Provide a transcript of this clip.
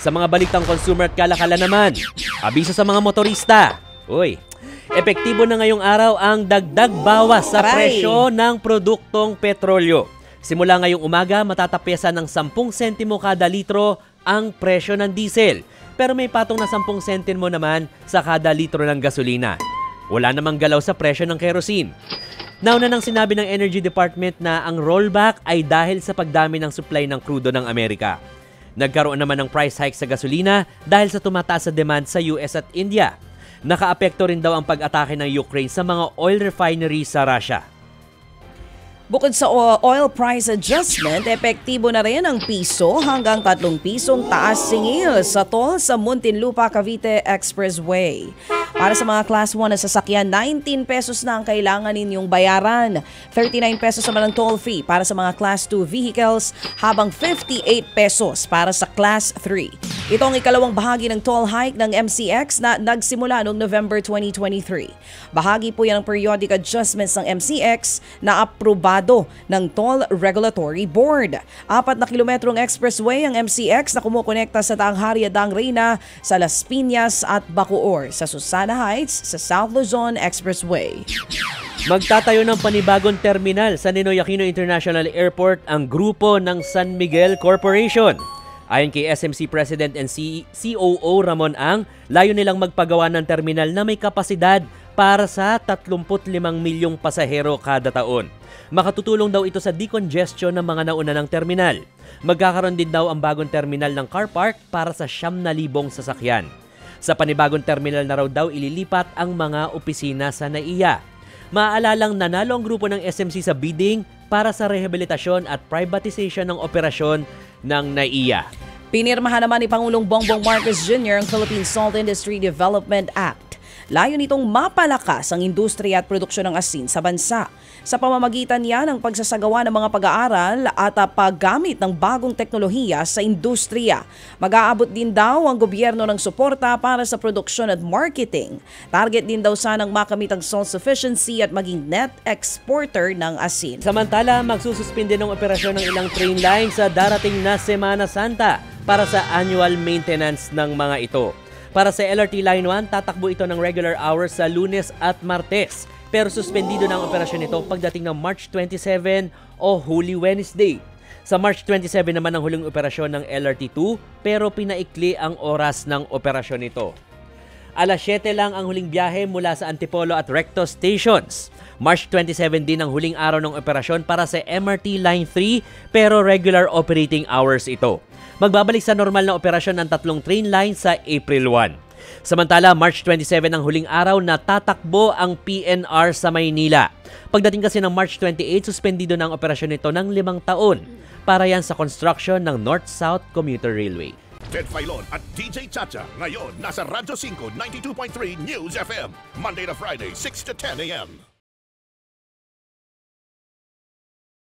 Sa mga balitang consumer at kalakalan naman, abiso sa mga motorista. Uy, epektibo na ngayong araw ang dagdag bawas sa presyo ng produktong petrolyo. Simula ngayong umaga, matatapyasan ng 10 sentimo kada litro ang presyo ng diesel. Pero may patong na 10 sentimo naman sa kada litro ng gasolina. Wala namang galaw sa presyo ng kerosene. Nauna nang sinabi ng Energy Department na ang rollback ay dahil sa pagdami ng supply ng krudo ng Amerika. Nagkaroon naman ng price hike sa gasolina dahil sa tumataas sa demand sa US at India. Nakaapekto rin daw ang pag-atake ng Ukraine sa mga oil refineries sa Russia. Bukod sa oil price adjustment, epektibo na rin ang piso hanggang 3 pisong taas singil sa toll sa Muntinlupa-Cavite Expressway. Para sa mga Class 1 na sasakyan, 19 pesos na ang kailangan ninyong bayaran. 39 pesos naman ang toll fee para sa mga Class 2 vehicles, habang 58 pesos para sa Class 3. Ito ang ikalawang bahagi ng toll hike ng MCX na nagsimula noong November 2023. Bahagi po yan ng periodic adjustments ng MCX na aprobado ng Toll Regulatory Board. 4 na kilometrong expressway ang MCX na kumukonekta sa Tanghari at Dang Reyna sa Las Piñas at Bacoor sa Susana Heights sa South Luzon Expressway. Magtatayo ng panibagong terminal sa Ninoy Aquino International Airport ang grupo ng San Miguel Corporation. Ayon kay SMC President and COO Ramon Ang, layo nilang magpagawa ng terminal na may kapasidad para sa 35 milyong pasahero kada taon. Makatutulong daw ito sa decongestion ng mga nauna ng terminal. Magkakaroon din daw ang bagong terminal ng car park para sa 9,000 sasakyan. Sa panibagong terminal na raw daw ililipat ang mga opisina sa NAIA. Maaalalang nanalo ang grupo ng SMC sa bidding para sa rehabilitasyon at privatization ng operasyon ng NAIA. Pinirmahan naman ni Pangulong Bongbong Marcos Jr. ang Philippine Salt Industry Development Act. Layo nitong mapalakas ang industriya at produksyon ng asin sa bansa. Sa pamamagitan niya ng pagsasagawa ng mga pag-aaral at paggamit ng bagong teknolohiya sa industriya. Mag-aabot din daw ang gobyerno ng suporta para sa produksyon at marketing. Target din daw sanang makamit ang self-sufficiency at maging net exporter ng asin. Samantala, magsususpinde ng operasyon ng ilang train lines sa darating na Semana Santa para sa annual maintenance ng mga ito. Para sa LRT Line 1, tatakbo ito ng regular hours sa Lunes at Martes. Pero suspendido na ang operasyon nito pagdating ng March 27 o Holy Wednesday. Sa March 27 naman ang huling operasyon ng LRT2 pero pinaikli ang oras ng operasyon nito. Alas 7 lang ang huling biyahe mula sa Antipolo at Recto stations. March 27 din ang huling araw ng operasyon para sa MRT Line 3 pero regular operating hours ito. Magbabalik sa normal na operasyon ng 3 train lines sa April 1. Samantala, March 27 ang huling araw na tatakbo ang PNR sa Maynila. Pagdating kasi ng March 28, suspendido na ang operasyon nito ng 5 taon para yan sa construction ng North-South Commuter Railway. Ted Filon at DJ Chacha ngayon nasa Radyo 5 92.3 News FM Monday to Friday 6 to 10 a.m.